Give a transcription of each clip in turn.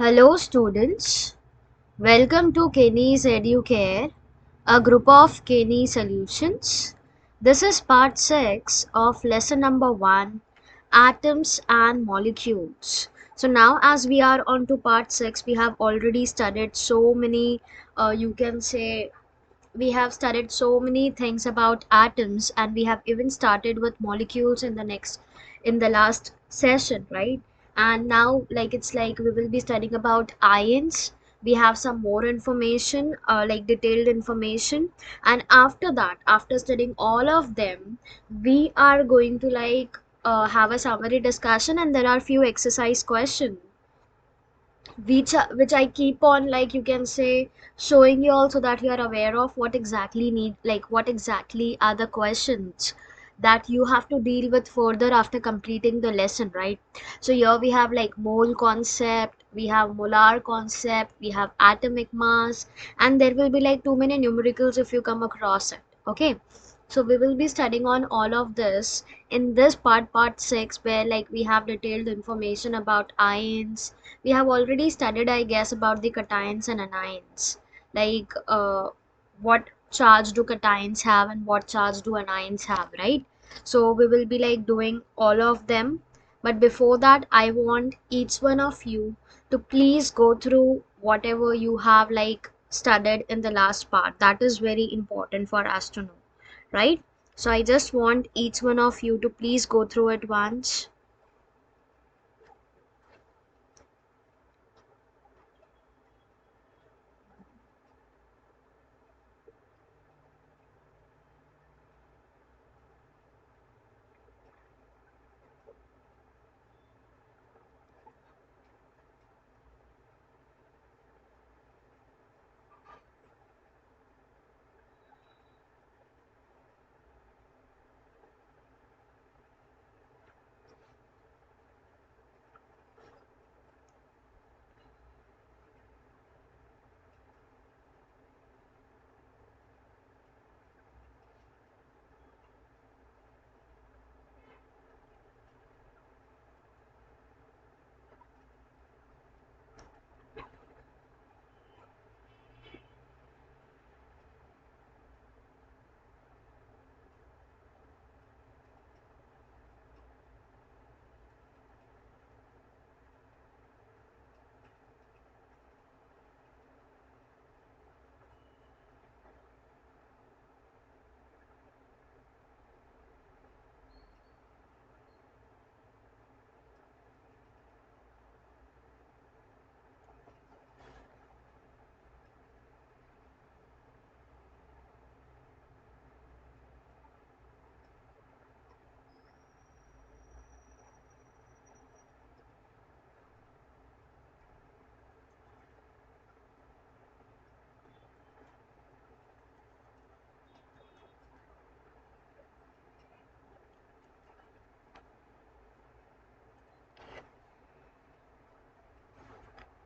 Hello students, welcome to KENE'S Educare, a group of KENE solutions. This is part 6 of lesson number 1, atoms and molecules. So now as we are on to part 6, we have already studied so many, you can say, we have studied so many things about atoms, and we have even started with molecules in the last session, right? And now it's like we will be studying about ions. We have some more information, like detailed information, and after that, after studying all of them, we are going to have a summary discussion, and there are few exercise questions which I keep on, like you can say, showing you all so that you are aware of what exactly are the questions that you have to deal with further after completing the lesson, right? So here we have like mole concept, we have molar concept, we have atomic mass, and there will be like too many numericals if you come across it. Okay, so we will be studying on all of this in this part 6, where like we have detailed information about ions. We have already studied, I guess, about the cations and anions, like what charge do cations have and what charge do anions have, right? So we will be like doing all of them, but before that I want each one of you to please go through whatever you have like studied in the last part. That is very important for us to know, right? So I just want each one of you to please go through it once.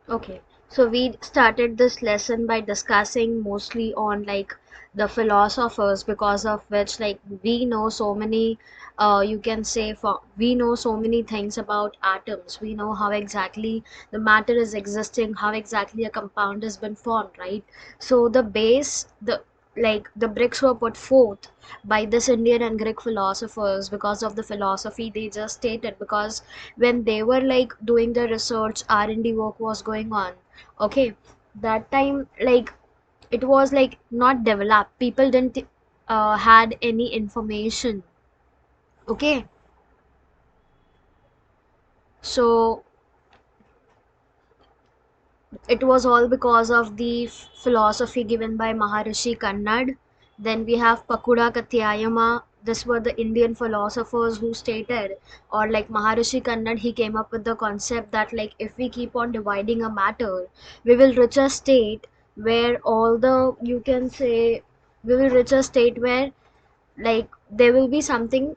Okay, so we started this lesson by discussing mostly on like the philosophers, because of which like we know so many, you can say, for we know so many things about atoms. We know how exactly the matter is existing, how exactly a compound has been formed, right? So the base, the bricks were put forth by this Indian and Greek philosophers because of the philosophy they just stated. Because when they were like doing the research, R&D work was going on, okay, that time like it was like not developed, people didn't had any information, okay. So it was all because of the philosophy given by Maharishi Kannad. Then we have Pakuda Katyayama. This were the Indian philosophers who stated, or like Maharishi Kannad, he came up with the concept that like if we keep on dividing a matter, we will reach a state where all the, you can say, we will reach a state where like there will be something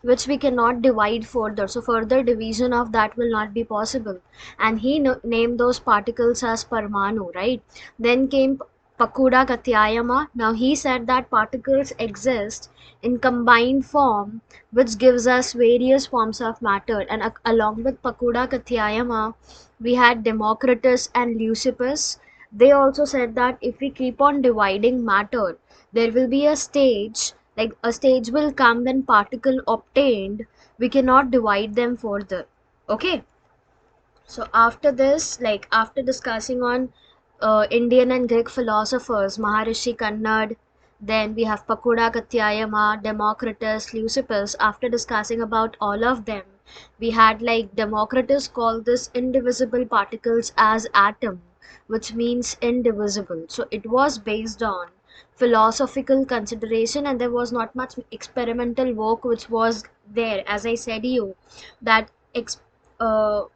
which we cannot divide further, so further division of that will not be possible. And he named those particles as parmanu, right? Then came Pakuda Katyayama. Now he said that particles exist in combined form, which gives us various forms of matter. And along with Pakuda Katyayama, we had Democritus and Leucippus. They also said that if we keep on dividing matter, there will be a stage, like a stage will come when particle obtained, we cannot divide them further. Okay, so after this, like after discussing on Indian and Greek philosophers, Maharishi Kannad, then we have Pakuda Katyayama, Democritus, Leucippus. After discussing about all of them, we had like Democritus called this indivisible particles as atom, which means indivisible. So it was based on philosophical consideration, and there was not much experimental work which was there. As I said you, that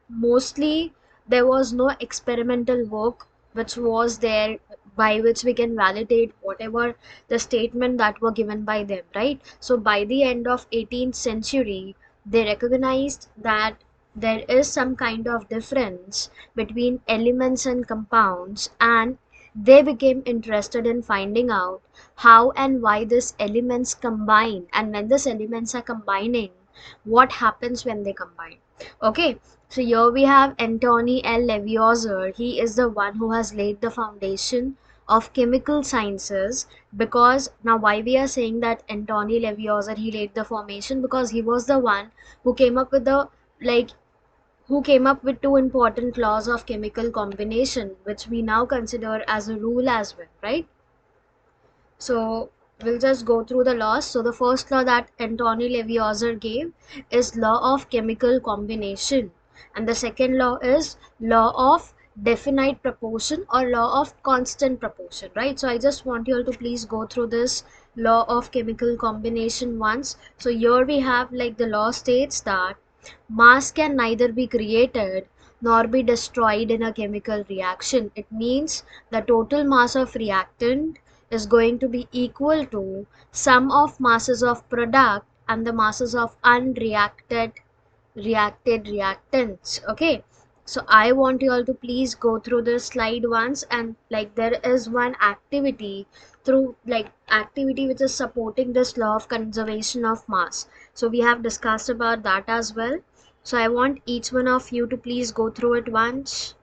mostly there was no experimental work which was there by which we can validate whatever the statement that were given by them, right? So by the end of 18th century, they recognized that there is some kind of difference between elements and compounds, and they became interested in finding out how and why these elements combine, and when these elements are combining, what happens when they combine. Okay, so here we have Antony L. Lavoisier. He is the one who has laid the foundation of chemical sciences. Because now why we are saying that Antony Lavoisier, he laid the formation, because he was the one who came up with the, like, who came up with two important laws of chemical combination, which we now consider as a rule as well, right? So we'll just go through the laws. So the first law that Antony Lavoisier gave is law of chemical combination, and the second law is law of definite proportion or law of constant proportion, right? So I just want you all to please go through this law of chemical combination once. So here we have, like, the law states that mass can neither be created nor be destroyed in a chemical reaction. It means the total mass of reactant is going to be equal to sum of masses of product and the masses of reacted reactants. Okay, so I want you all to please go through this slide once, and like there is one activity through, like, activity which is supporting this law of conservation of mass. So we have discussed about that as well. So I want each one of you to please go through it once.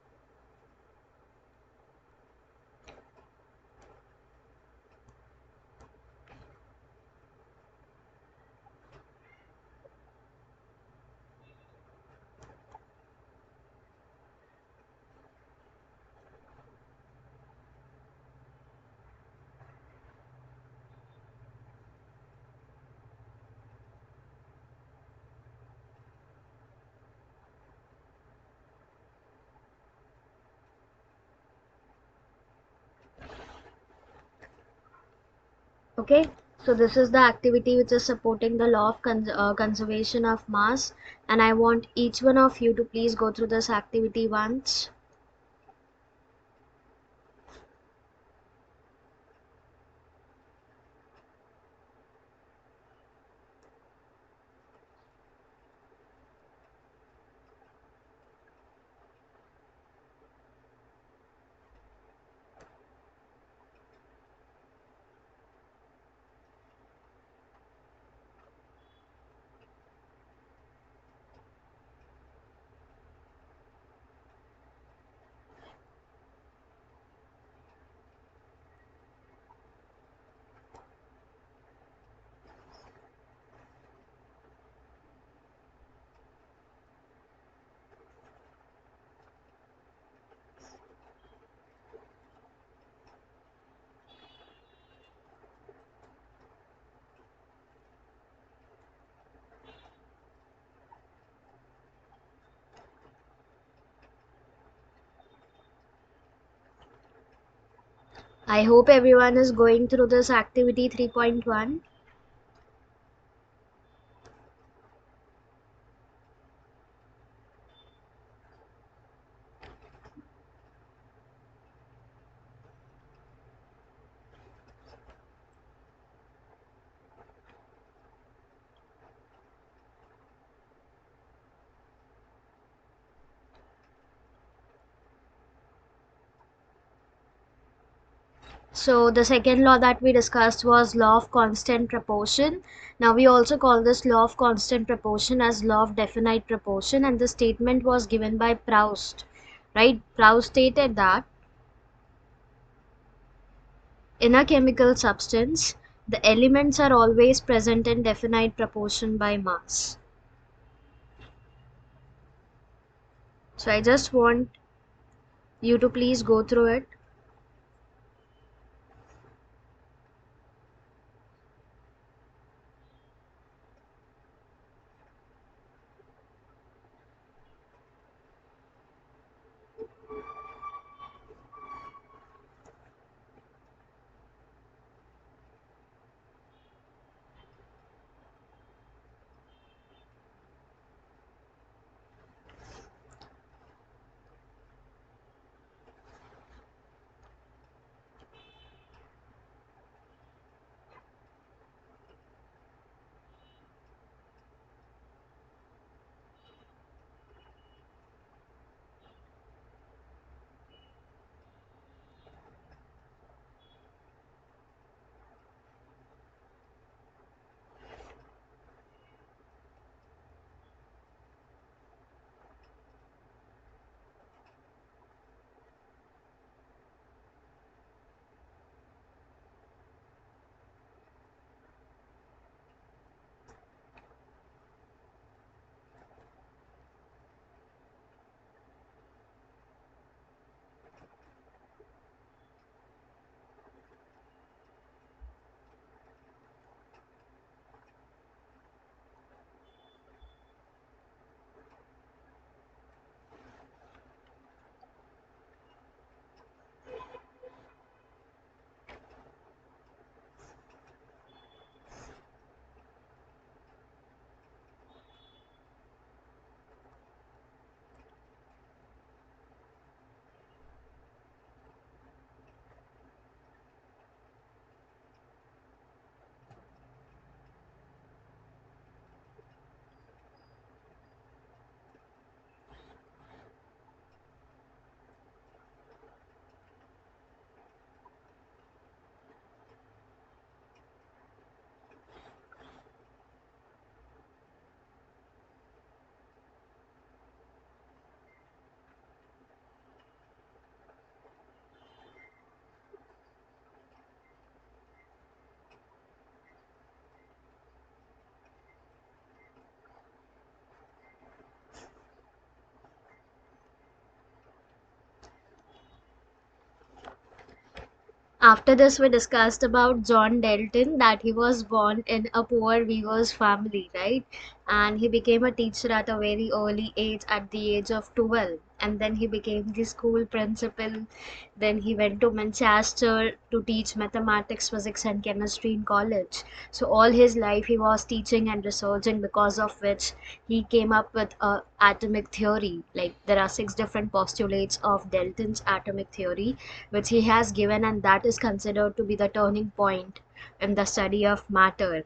Okay, so this is the activity which is supporting the law of conservation of mass, and I want each one of you to please go through this activity once. I hope everyone is going through this activity 3.1. So the second law that we discussed was law of constant proportion. Now we also call this law of constant proportion as law of definite proportion, and the statement was given by Proust, right? Proust stated that in a chemical substance, the elements are always present in definite proportion by mass. So I just want you to please go through it. After this, we discussed about John Dalton, that he was born in a poor weaver's family, right? And he became a teacher at a very early age, at the age of 12. And then he became the school principal. Then he went to Manchester to teach mathematics, physics, and chemistry in college. So all his life he was teaching and researching, because of which he came up with a atomic theory. Like there are six different postulates of Dalton's atomic theory which he has given, and that is considered to be the turning point in the study of matter.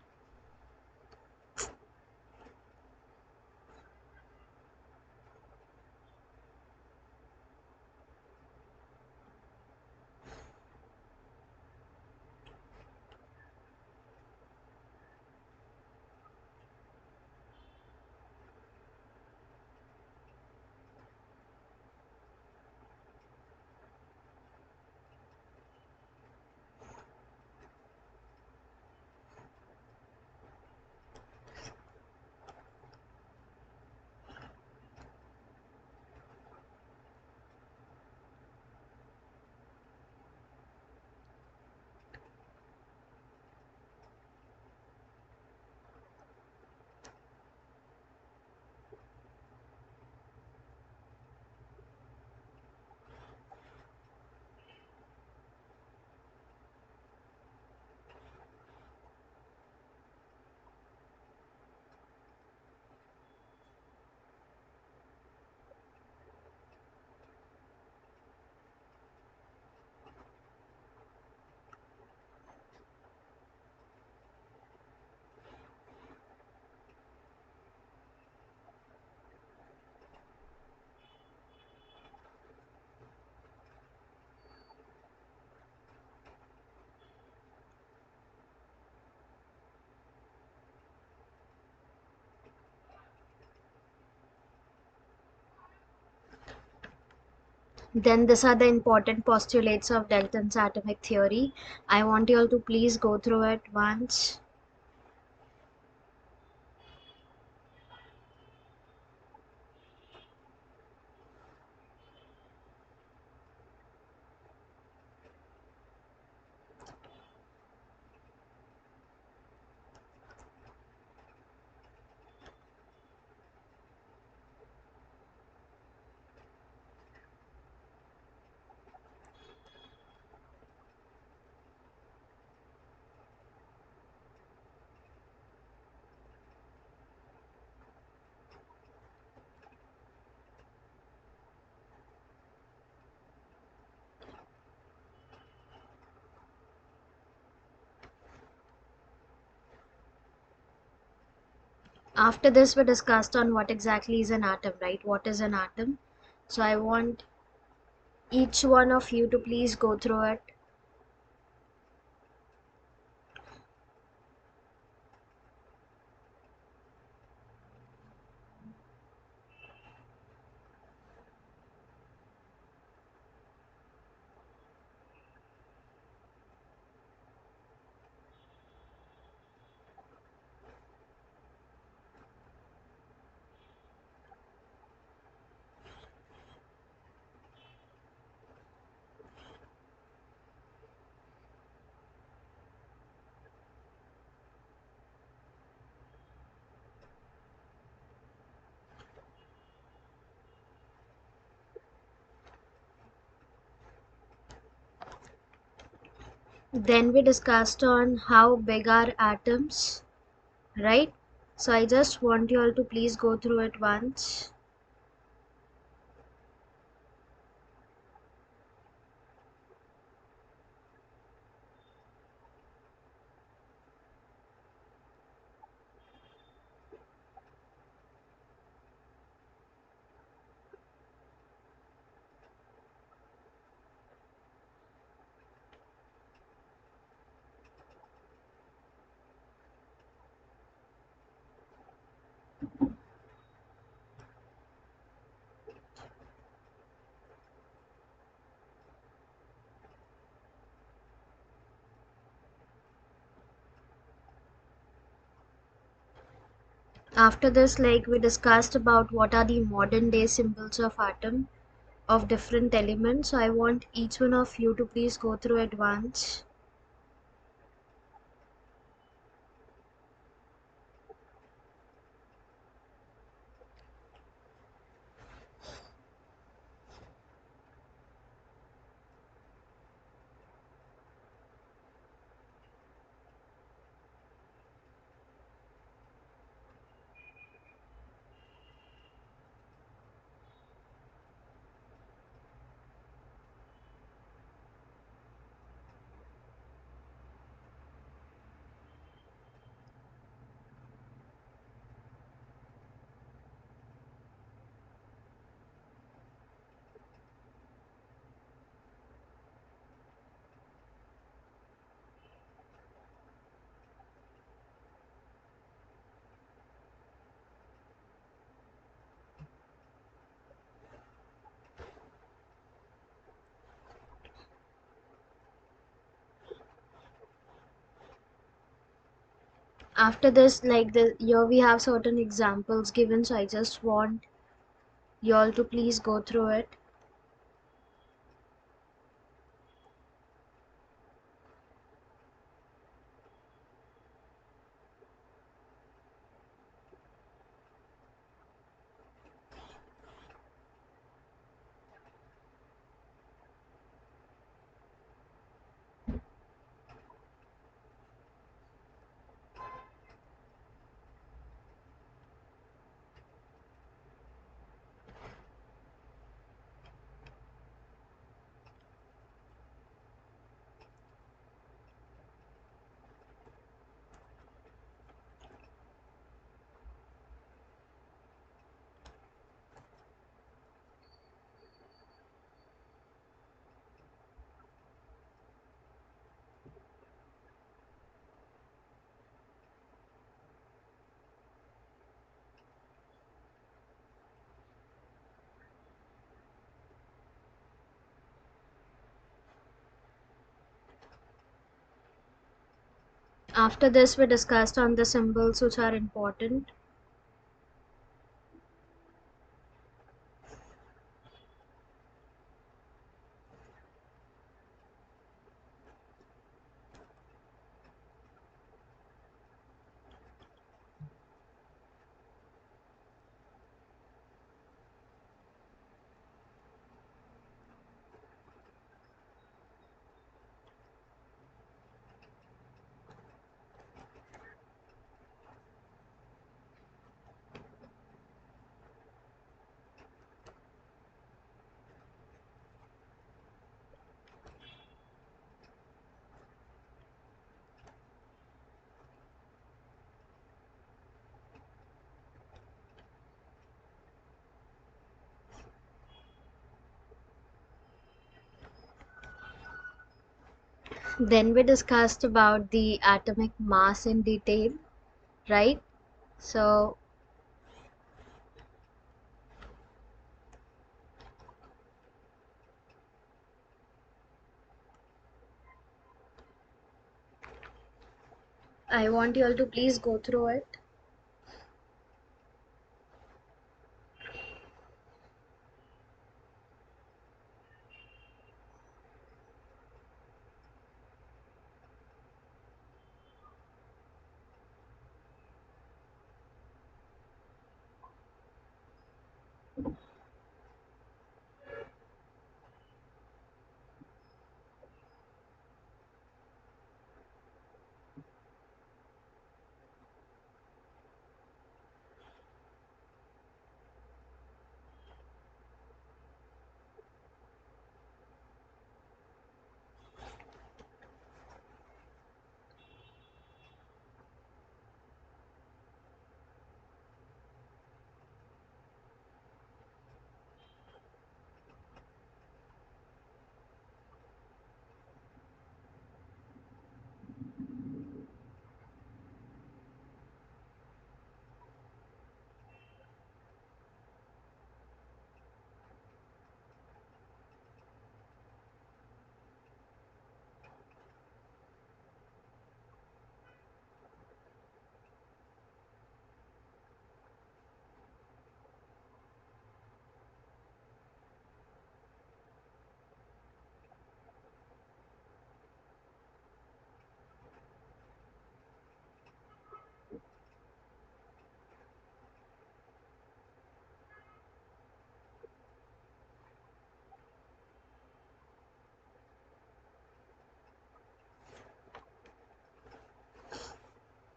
Then these are the important postulates of Dalton's atomic theory. I want you all to please go through it once. After this, we discussed on what exactly is an atom, right? What is an atom? So I want each one of you to please go through it. Then we discussed on how big are atoms, right? So I just want you all to please go through it once. After this, like we discussed about what are the modern day symbols of atom of different elements. So I want each one of you to please go through it once. After this, like the here we have certain examples given, so I just want you all to please go through it. After this, we discussed on the symbols which are important. Then we discussed about the atomic mass in detail, right? So I want you all to please go through it.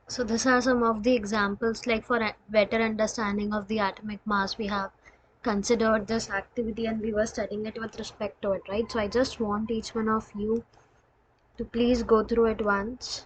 So these are some of the examples, like for a better understanding of the atomic mass, we have considered this activity and we were studying it with respect to it, right? So I just want each one of you to please go through it once.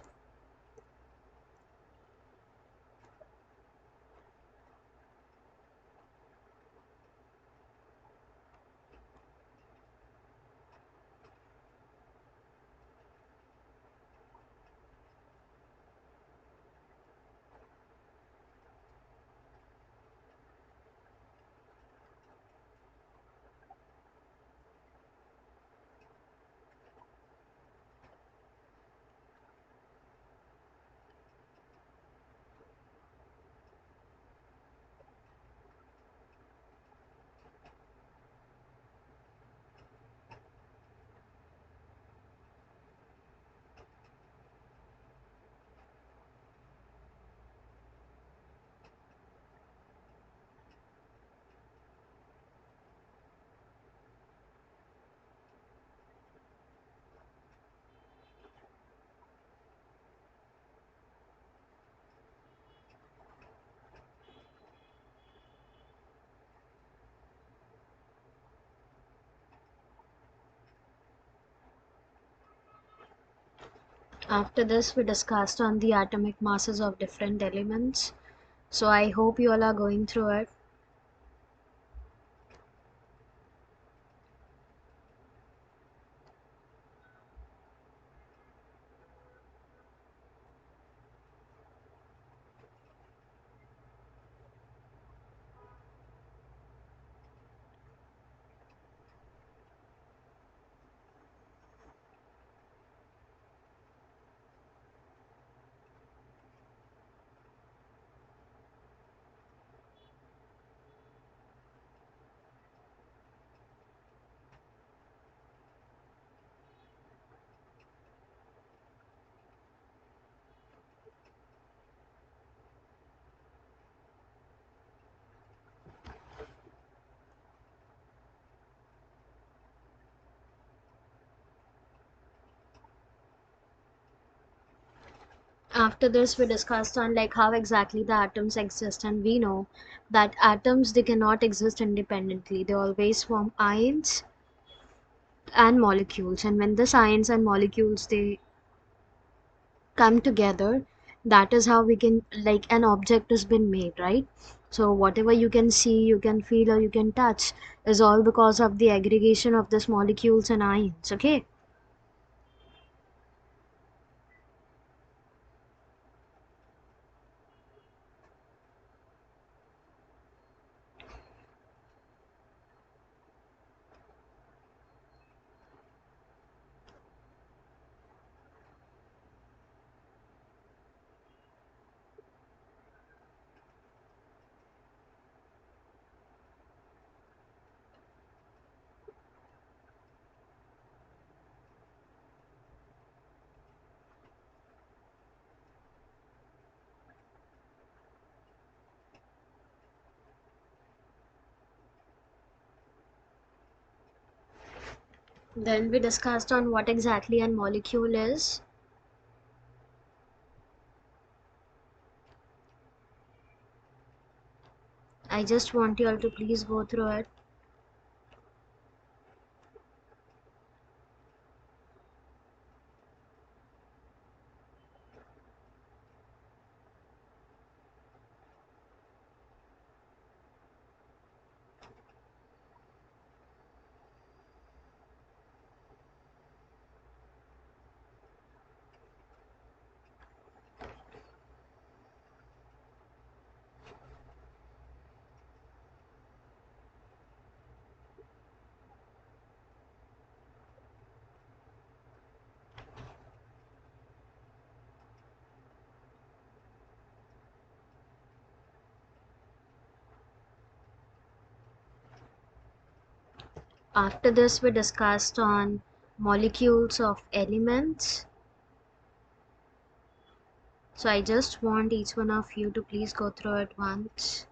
After this, we discussed on the atomic masses of different elements. So I hope you all are going through it. After this, we discussed on like how exactly the atoms exist, and we know that atoms, they cannot exist independently. They always form ions and molecules, and when the ions and molecules, they come together, that is how we can, like, an object has been made, right? So whatever you can see, you can feel, or you can touch is all because of the aggregation of these molecules and ions. Okay. Then we discussed on what exactly a molecule is. I just want you all to please go through it. After this, we discussed on molecules of elements. So I just want each one of you to please go through it once.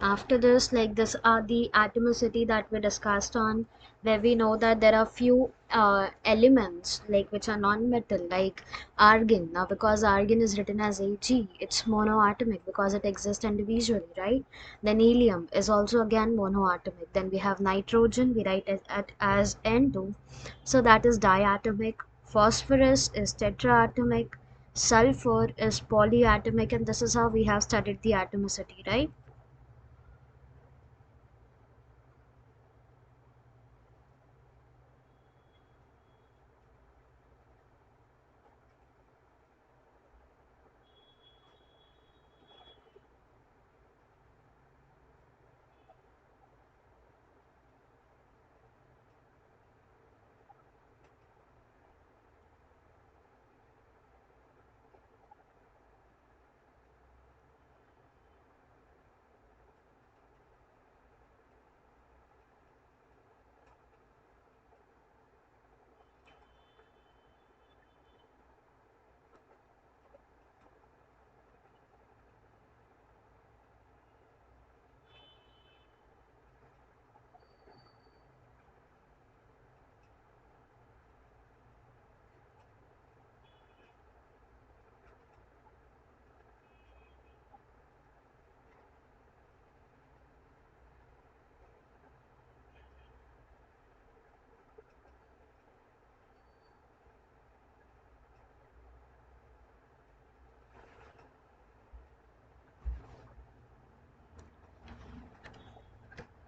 After this, like, this are the atomicity that we discussed on, where we know that there are few elements like which are non-metal, like argon. Now because argon is written as Ag, it's monoatomic because it exists individually, right? Then helium is also again monoatomic. Then we have nitrogen, we write it as N2, so that is diatomic. Phosphorus is tetraatomic. Sulfur is polyatomic, and this is how we have studied the atomicity, right?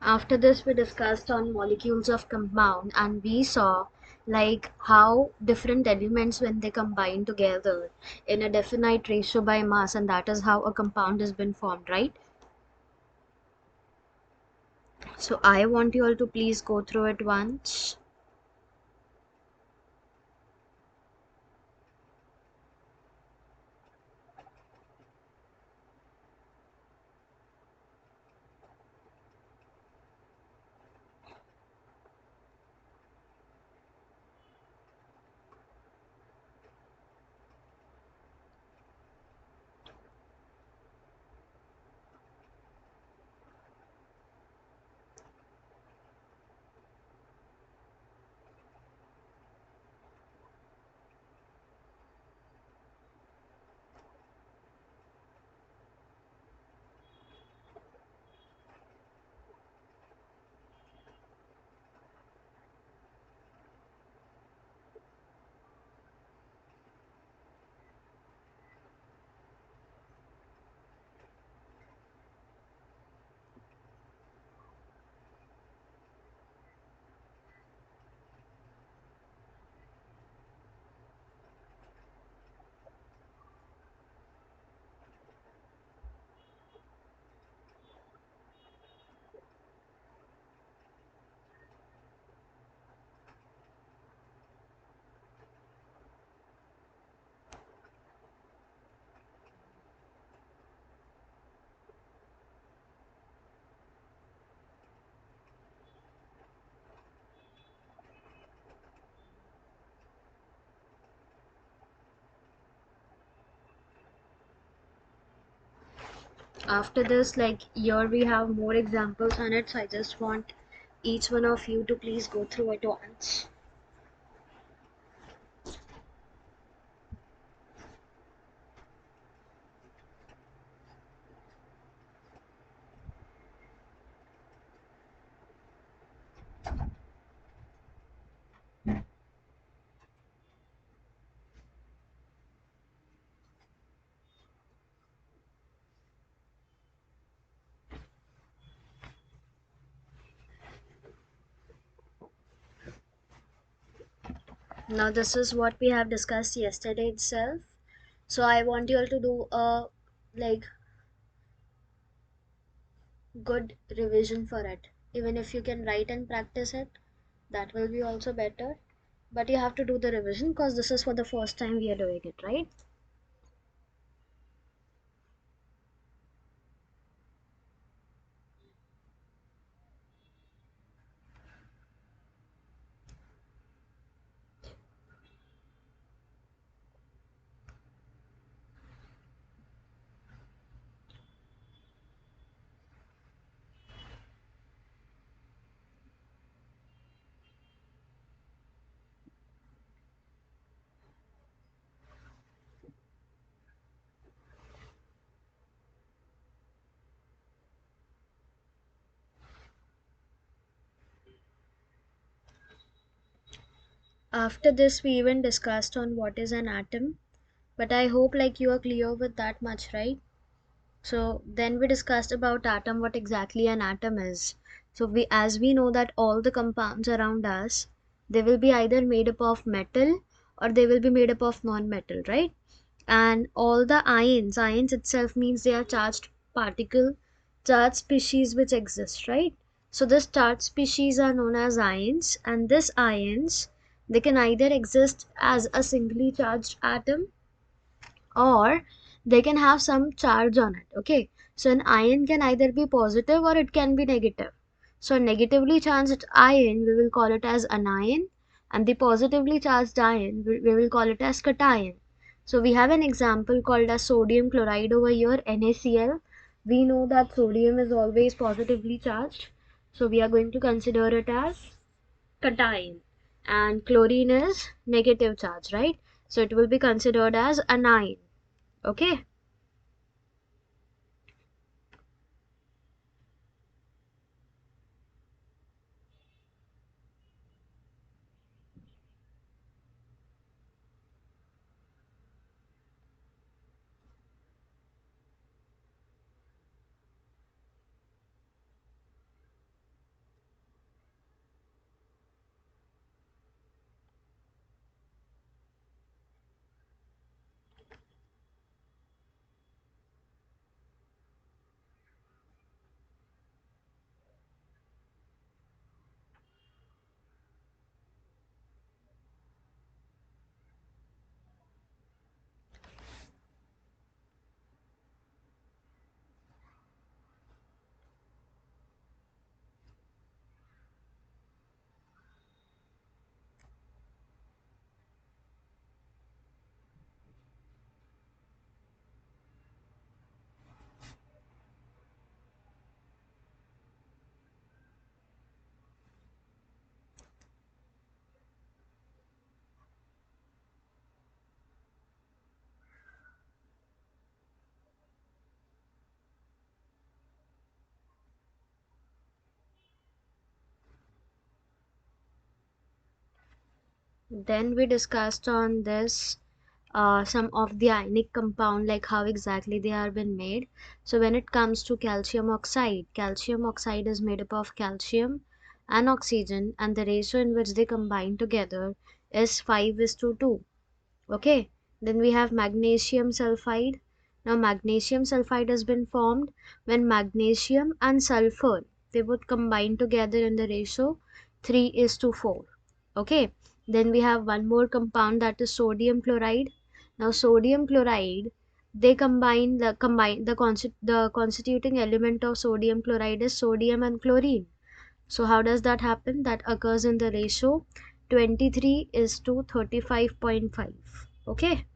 After this, we discussed on molecules of compound, and we saw like how different elements when they combine together in a definite ratio by mass, and that is how a compound has been formed, right? So I want you all to please go through it once. After this, like here we have more examples on it, so I just want each one of you to please go through it once. Now this is what we have discussed yesterday itself, so I want you all to do a like good revision for it. Even if you can write and practice it, that will be also better, but you have to do the revision because this is for the first time we are doing it, right? After this we even discussed on what is an atom, but I hope like you are clear with that much, right? So then we discussed about atom, what exactly an atom is. So we, as we know that all the compounds around us, they will be either made up of metal or they will be made up of non-metal, right? And all the ions itself means they are charged particle, charged species which exist, right? So this charged species are known as ions, and this ions, they can either exist as a singly charged atom or they can have some charge on it. Okay, so an ion can either be positive or it can be negative. So a negatively charged ion, we will call it as anion, and the positively charged ion, we will call it as cation. So we have an example called as sodium chloride over here, NaCl. We know that sodium is always positively charged, so we are going to consider it as cation, and chlorine is negative charge, right? So it will be considered as anion. Okay. Then we discussed on this some of the ionic compound, like how exactly they are been made. So when it comes to calcium oxide is made up of calcium and oxygen, and the ratio in which they combine together is 5 is to 2. Okay, then we have magnesium sulfide. Now magnesium sulfide has been formed when magnesium and sulfur, they would combine together in the ratio 3 is to 4. Okay, then we have one more compound, that is sodium chloride. Now sodium chloride, they the constituting element of sodium chloride is sodium and chlorine. So how does that happen? That occurs in the ratio 23 is to 35.5. Okay.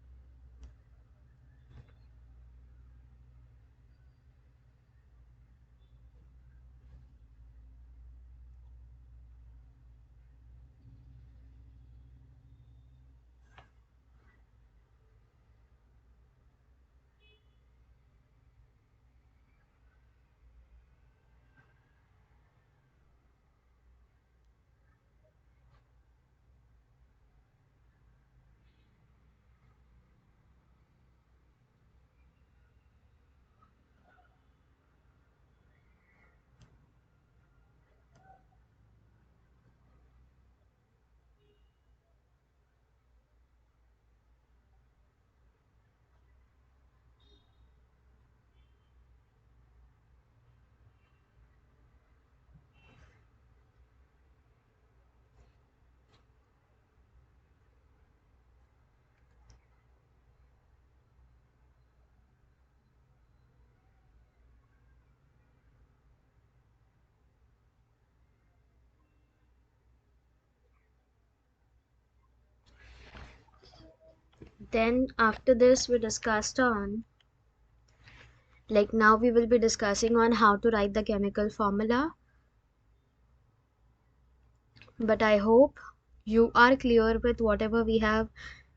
Then after this we discussed on, like now we will be discussing on how to write the chemical formula. But I hope you are clear with whatever we have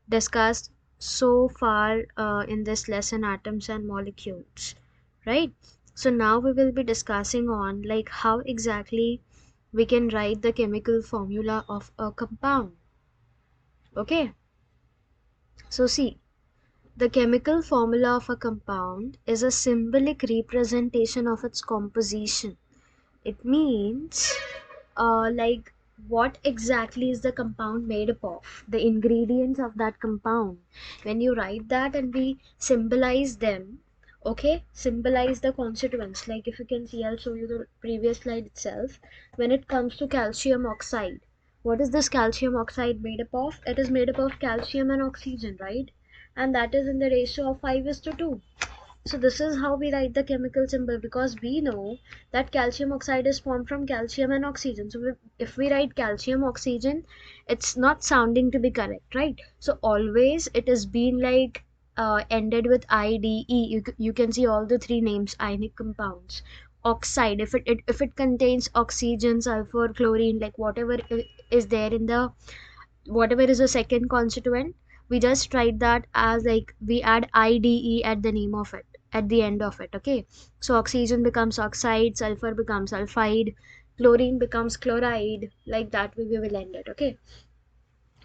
discussed so far in this lesson, atoms and molecules, right? So now we will be discussing on like how exactly we can write the chemical formula of a compound. Okay, so see, the chemical formula of a compound is a symbolic representation of its composition. It means like what exactly is the compound made up of, the ingredients of that compound. When you write that and we symbolize them, okay, symbolize the constituents. Like if you can see, I'll show you the previous slide itself. When it comes to calcium oxide, what is this calcium oxide made up of? It is made up of calcium and oxygen, right? And that is in the ratio of 5 is to 2. So this is how we write the chemical symbol, because we know that calcium oxide is formed from calcium and oxygen. So if we write calcium oxygen, it's not sounding to be correct, right? So always it has been like ended with IDE. You can see all the three names, ionic compounds. Oxide, if it contains oxygen, sulfur, chlorine, like whatever is there in the, whatever is the second constituent, we just write that as like we add IDE at the name of it, at the end of it. Okay, so oxygen becomes oxide, sulfur becomes sulfide, chlorine becomes chloride, like that we will end it. Okay,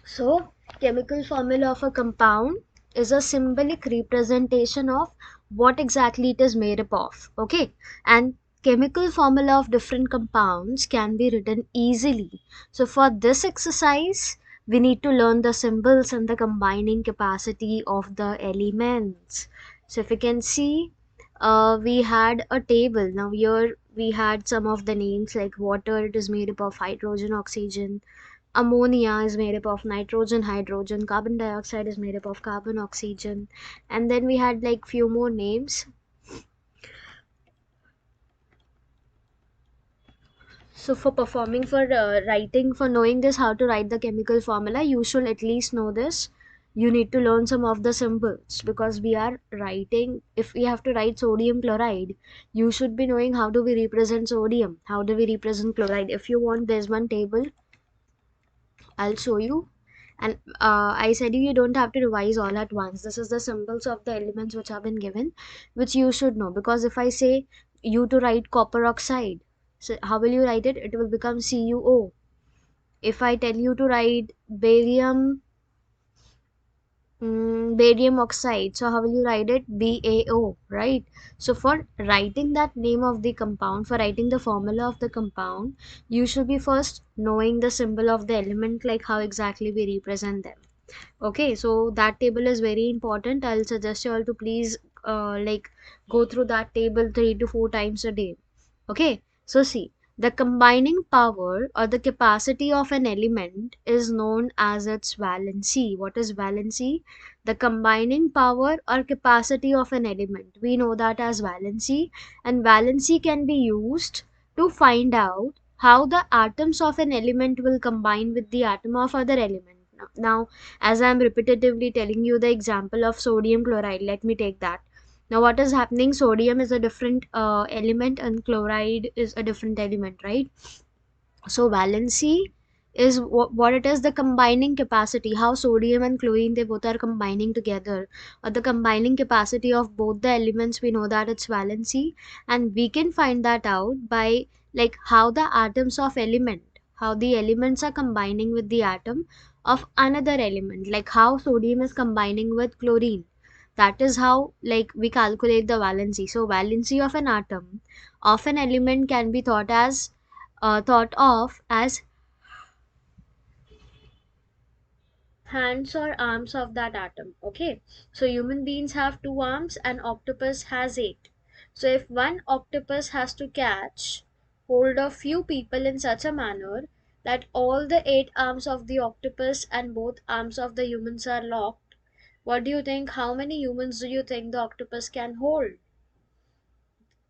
so chemical formula of a compound is a symbolic representation of what exactly it is made up of. Okay, and chemical formula of different compounds can be written easily. So for this exercise, we need to learn the symbols and the combining capacity of the elements. So if you can see, we had a table. Now here we had some of the names, like water, it is made up of hydrogen, oxygen. Ammonia is made up of nitrogen, hydrogen. Carbon dioxide is made up of carbon, oxygen. And then we had like few more names. So for performing, for writing, for knowing this, how to write the chemical formula, you should at least know this. You need to learn some of the symbols, because we are writing, if we have to write sodium chloride, you should be knowing how do we represent sodium, how do we represent chloride. If you want, there's one table, I'll show you. And I said you don't have to revise all at once. This is the symbols of the elements which have been given, which you should know. Because if I say you to write copper oxide, so how will you write it? It will become CuO. If I tell you to write barium oxide, so how will you write it? BaO, right? So for writing that name of the compound, for writing the formula of the compound, you should be first knowing the symbol of the element, like how exactly we represent them. Okay, so that table is very important. I'll suggest you all to please like go through that table 3 to 4 times a day. Okay, so see, the combining power or the capacity of an element is known as its valency. What is valency? The combining power or capacity of an element. We know that as valency, and valency can be used to find out how the atoms of an element will combine with the atom of other element. Now, as I'm repetitively telling you the example of sodium chloride, let me take that. Now what is happening? Sodium is a different element and chloride is a different element, right? So valency is what it is, the combining capacity, how sodium and chlorine, they both are combining together, or the combining capacity of both the elements, we know that it's valency. And we can find that out by like how the atoms of element, how the elements are combining with the atom of another element, like how sodium is combining with chlorine. That is how like we calculate the valency. So valency of an atom of an element can be thought of as hands or arms of that atom. Okay, so human beings have 2 arms and octopus has 8. So if one octopus has to catch hold of few people in such a manner that all the 8 arms of the octopus and both arms of the humans are locked, what do you think, how many humans do you think the octopus can hold?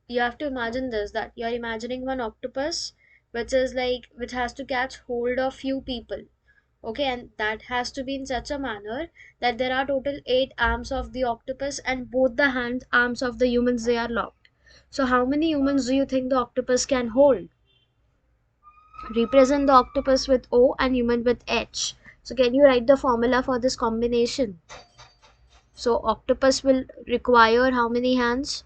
You have to imagine this, that you're imagining one octopus which is like which has to catch hold of few people. Okay, and that has to be in such a manner that there are total 8 arms of the octopus and both the hands arms of the humans, they are locked. So how many humans do you think the octopus can hold? Represent the octopus with O and human with H. So can you write the formula for this combination? So octopus will require how many hands?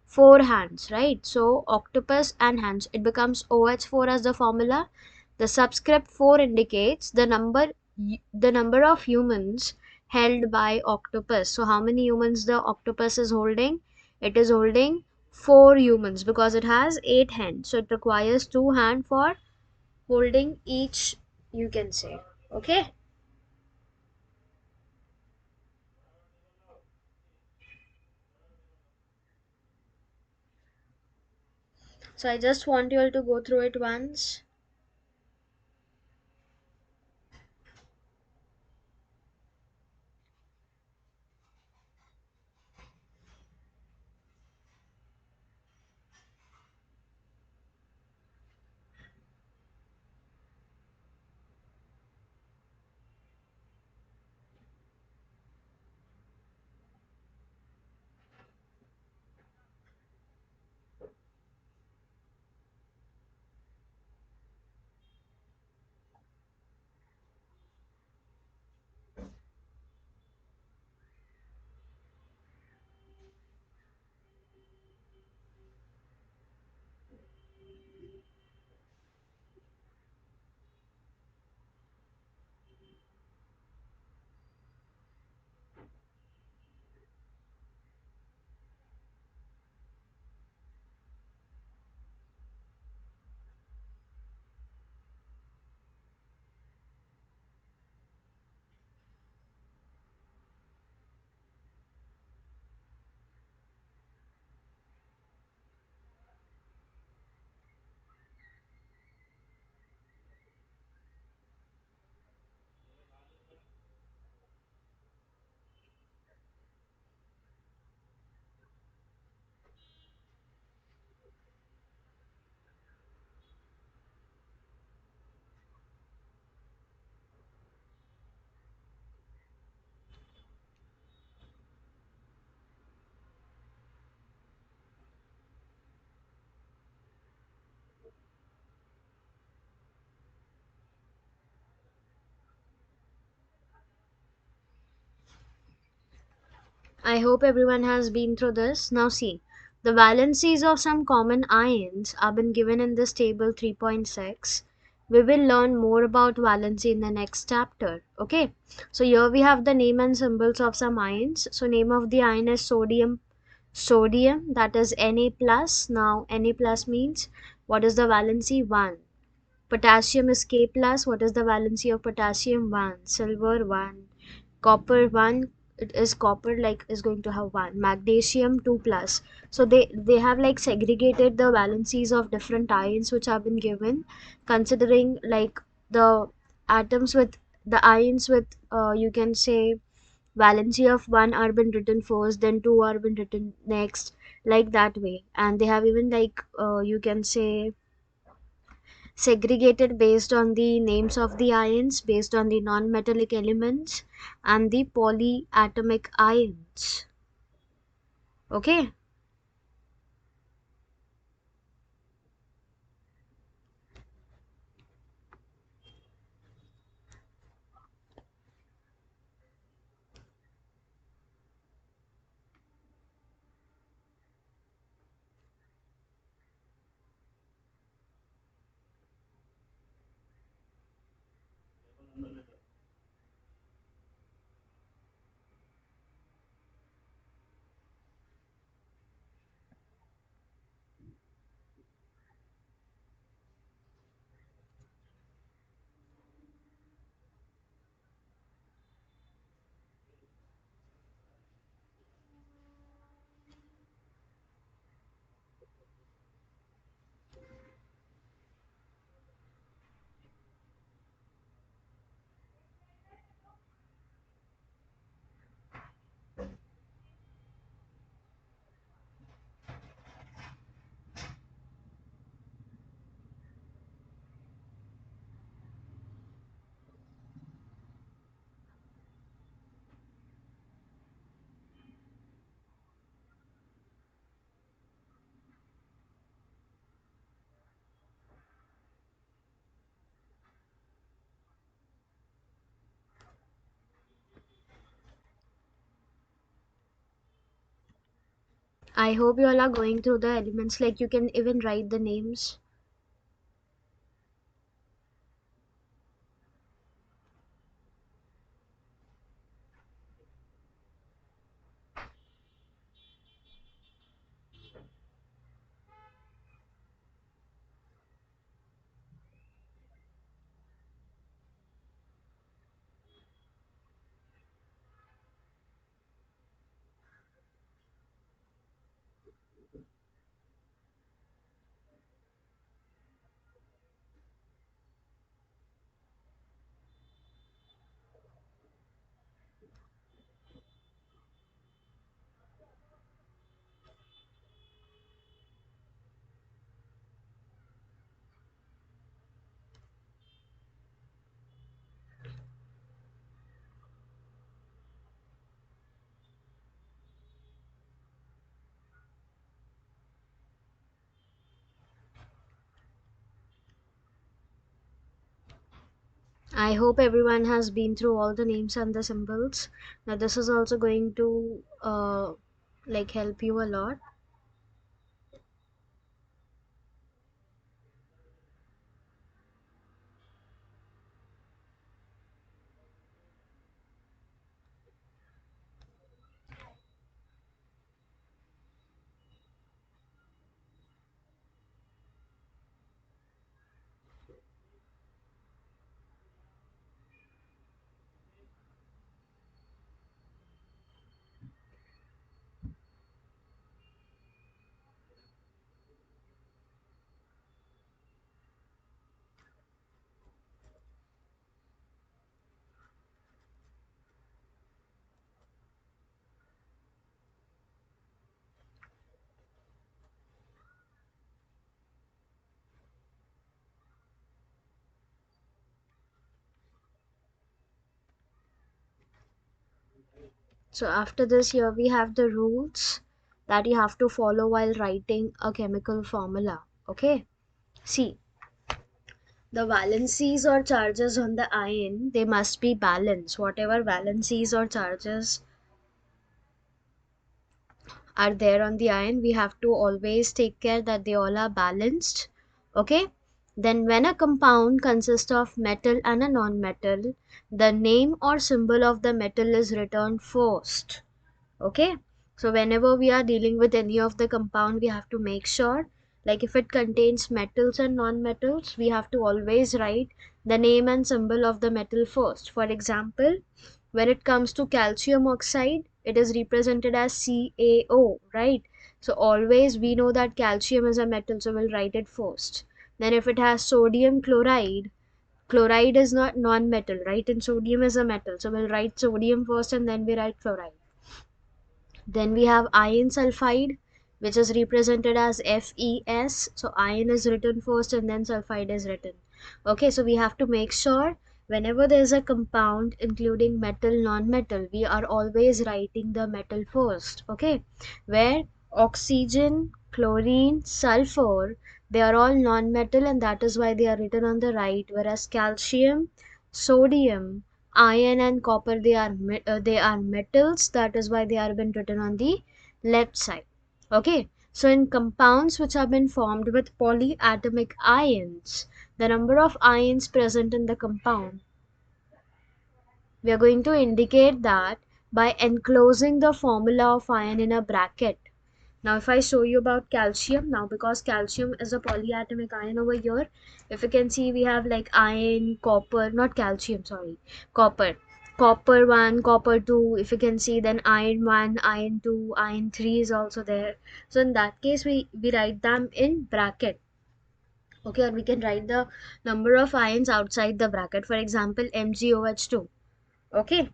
4 hands, right? So octopus and hands, it becomes OH4 as the formula. The subscript 4 indicates the number of humans held by octopus. So how many humans the octopus is holding? It is holding 4 humans because it has 8 hands. So it requires 2 hands for holding each, you can say. Okay. So I just want you all to go through it once. I hope everyone has been through this. Now see, the valencies of some common ions have been given in this table 3.6. We will learn more about valency in the next chapter. Okay, so here we have the name and symbols of some ions. So name of the ion is sodium, that is Na plus. Now Na plus means, what is the valency? 1. Potassium is K plus. What is the valency of potassium? 1. Silver, 1. Copper, 1. It is copper, like, is going to have 1. Magnesium, 2 plus. So they have like segregated the valencies of different ions which have been given, considering like the atoms with the ions with, you can say, valency of 1 are been written first, then 2 are been written next, like that way. And they have even like, you can say, segregated based on the names of the ions, based on the non-metallic elements and the polyatomic ions. Okay, I hope you all are going through the elements, like you can even write the names. I hope everyone has been through all the names and the symbols. Now this is also going to like help you a lot. So after this, here we have the rules that you have to follow while writing a chemical formula. Okay, see, the valencies or charges on the ion, they must be balanced. Whatever valencies or charges are there on the ion, we have to always take care that they all are balanced. Okay, Then when a compound consists of metal and a non-metal, the name or symbol of the metal is written first. Okay, so whenever we are dealing with any of the compound, we have to make sure, like if it contains metals and non-metals, we have to always write the name and symbol of the metal first. For example, when it comes to calcium oxide, it is represented as CaO, right? So always we know that calcium is a metal, so we'll write it first. Then if it has sodium chloride, chloride is not non-metal, right? And sodium is a metal, so we'll write sodium first and then we write chloride. Then we have iron sulfide, which is represented as FeS. So iron is written first and then sulfide is written. Okay, so we have to make sure whenever there is a compound including metal, non-metal, we are always writing the metal first. Okay, where oxygen, chlorine, sulfur, they are all non-metal and that is why they are written on the right, whereas calcium, sodium, iron and copper, they are metals, that is why they are been written on the left side. Okay, so in compounds which have been formed with polyatomic ions, the number of ions present in the compound, we are going to indicate that by enclosing the formula of ion in a bracket. Now if I show you about calcium, now because calcium is a polyatomic ion over here, if you can see we have like iron, copper, not calcium, sorry, copper. Copper 1, copper 2, if you can see, then iron 1, iron 2, iron 3 is also there. So in that case we write them in bracket. Okay, or we can write the number of ions outside the bracket. For example, MgOH2. Okay,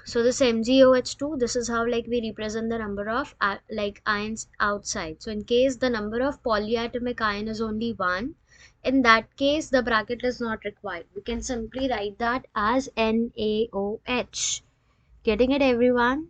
so this MgOH2, this is how like we represent the number of like ions outside. So in case the number of polyatomic ion is only 1, in that case the bracket is not required. We can simply write that as NaOH. Getting it, everyone?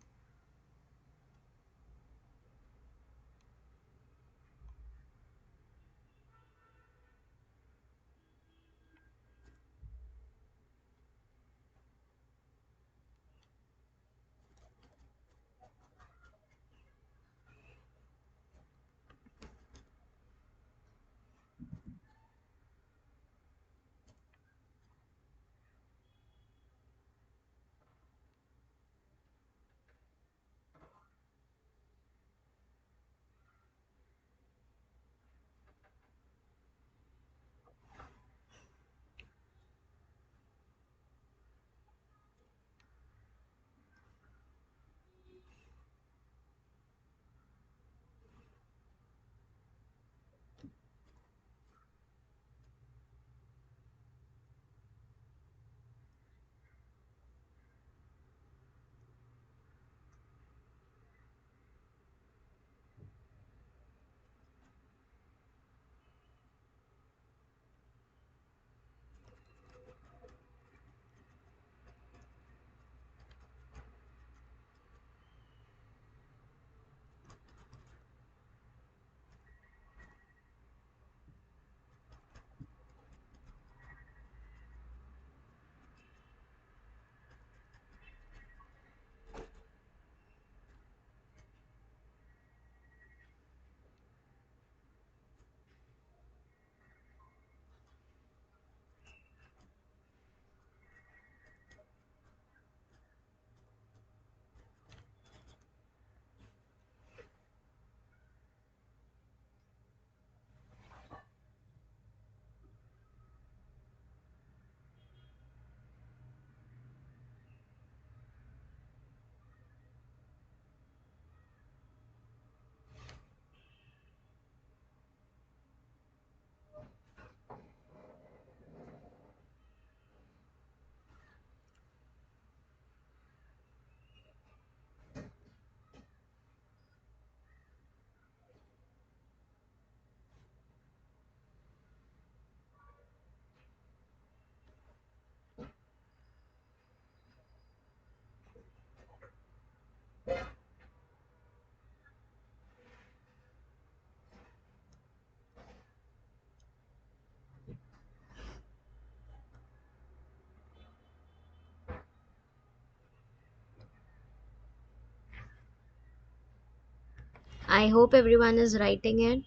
I hope everyone is writing it.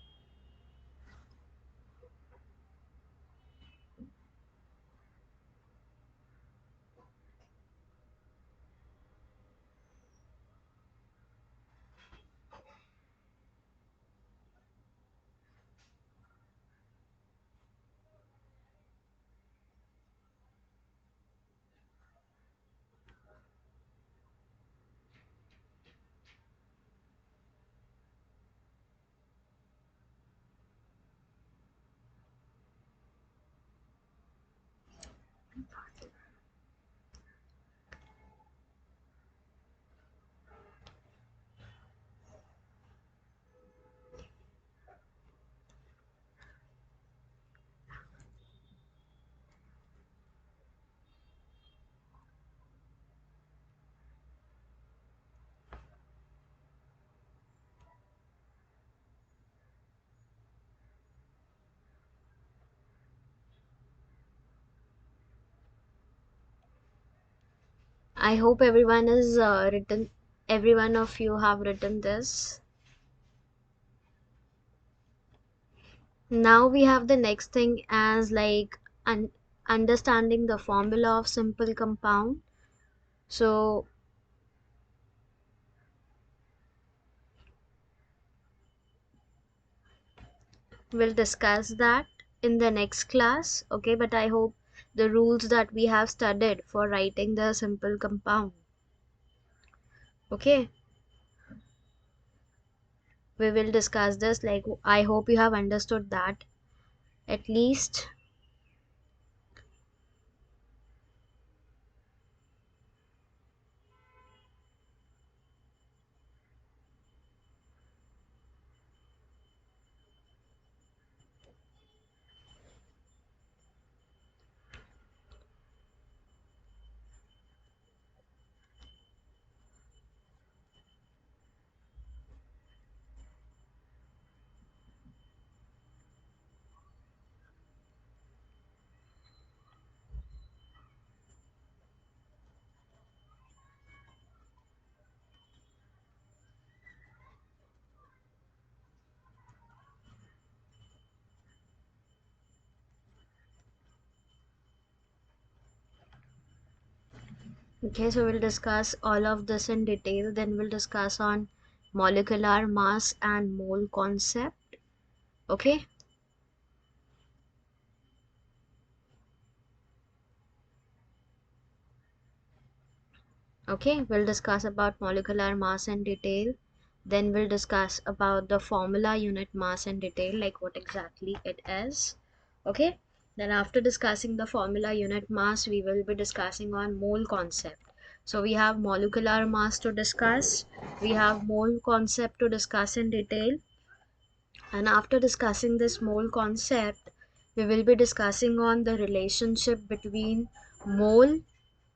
I hope everyone is written. Every one of you have written this. Now we have the next thing as like understanding the formula of simple compound. So we'll discuss that in the next class, okay? But I hope the rules that we have studied for writing the simple compound, okay? We will discuss this, like I hope you have understood that at least. Okay, so we'll discuss all of this in detail. Then we'll discuss on molecular mass and mole concept, okay? Okay, we'll discuss about molecular mass in detail. Then we'll discuss about the formula unit mass in detail, like what exactly it is. Okay, then after discussing the formula unit mass, we will be discussing on mole concept. So we have molecular mass to discuss, we have mole concept to discuss in detail, and after discussing this mole concept, we will be discussing on the relationship between mole,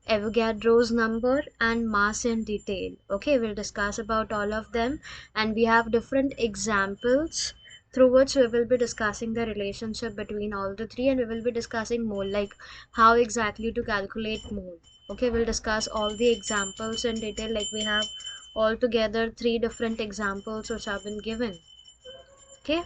Avogadro's number, and mass in detail. Okay, we'll discuss about all of them, and we have different examples through which we will be discussing the relationship between all the three, and we will be discussing mole, like how exactly to calculate mole. Okay, we'll discuss all the examples in detail, like we have altogether three different examples which have been given. Okay,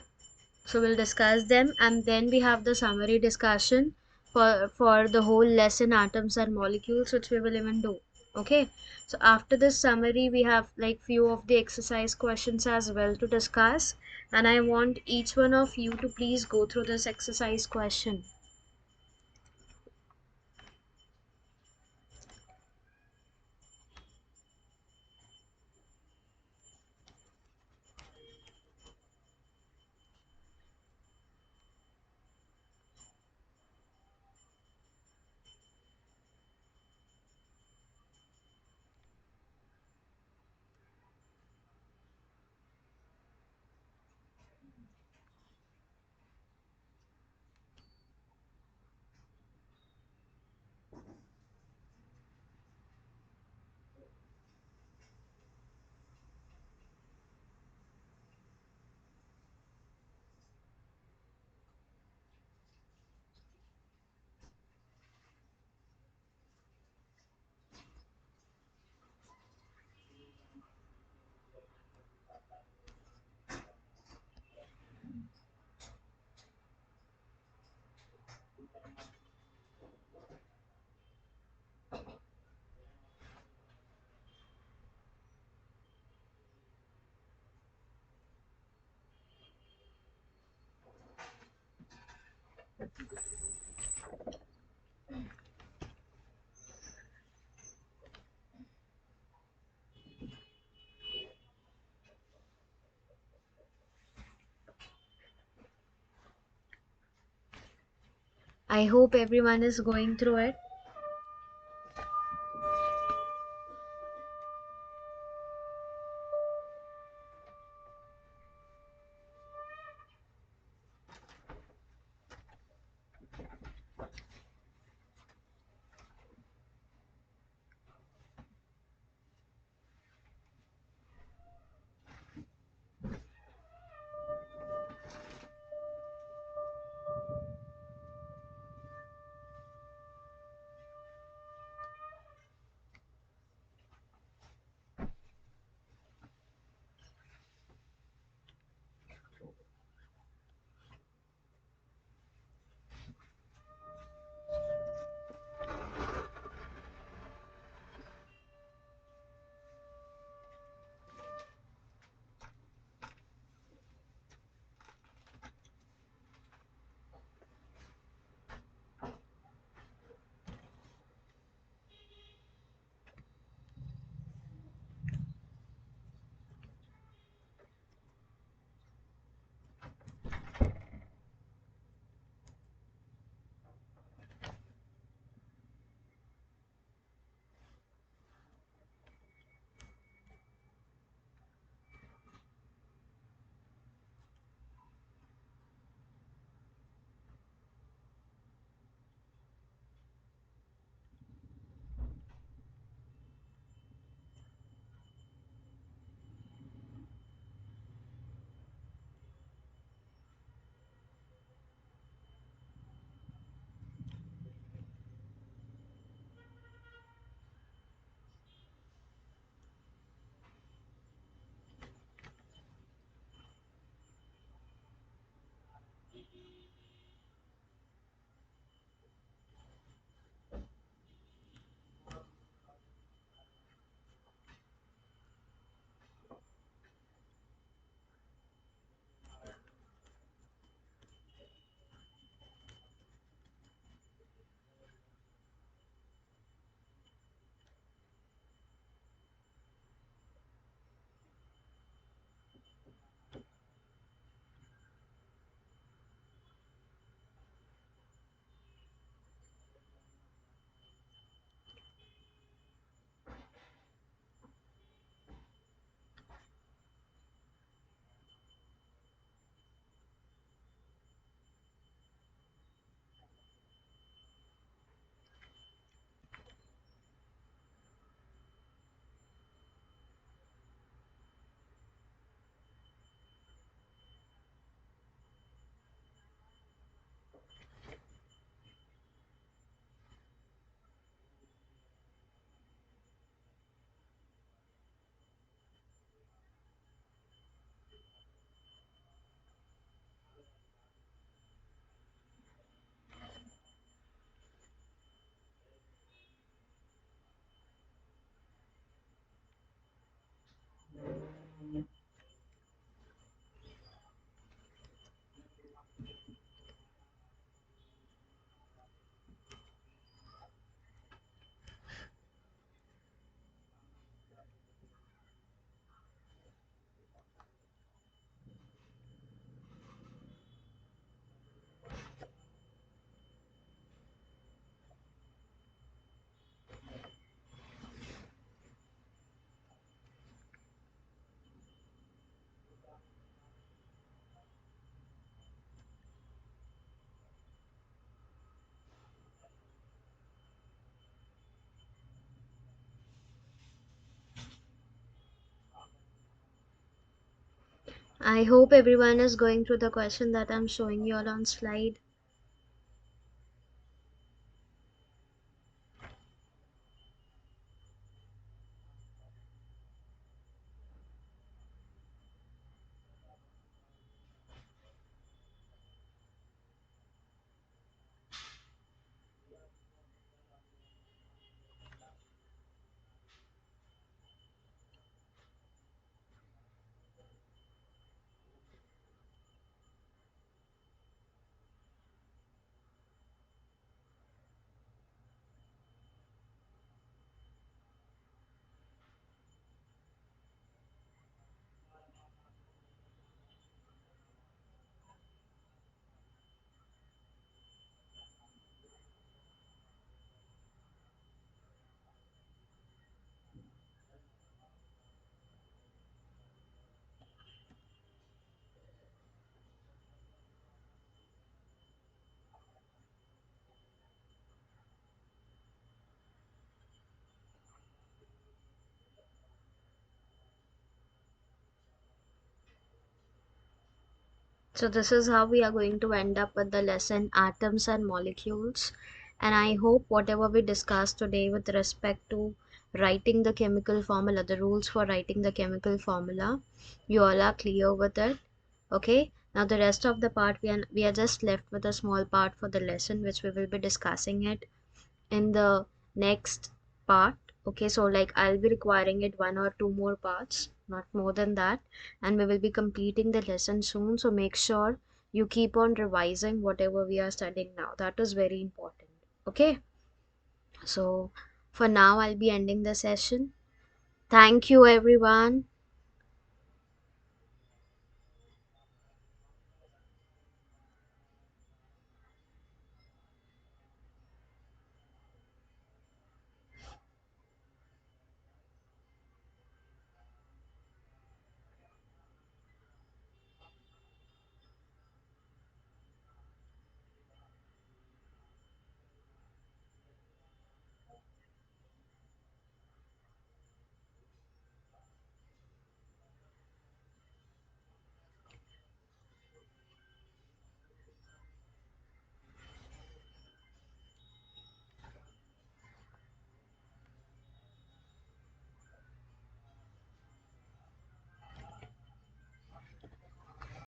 so we'll discuss them, and then we have the summary discussion for the whole lesson, atoms and molecules, which we will even do. Okay, so after this summary we have like few of the exercise questions as well to discuss, and I want each one of you to please go through this exercise question. I hope everyone is going through it. I hope everyone is going through the question that I'm showing you all on slide. So this is how we are going to end up with the lesson atoms and molecules. And I hope whatever we discussed today with respect to writing the chemical formula, the rules for writing the chemical formula, you all are clear with it. Okay. Now the rest of the part we are just left with a small part for the lesson, which we will be discussing it in the next part. Okay, so like I'll be requiring it one or two more parts, not more than that, and we will be completing the lesson soon. So make sure you keep on revising whatever we are studying now. That is very important. Okay, so for now I'll be ending the session. Thank you everyone.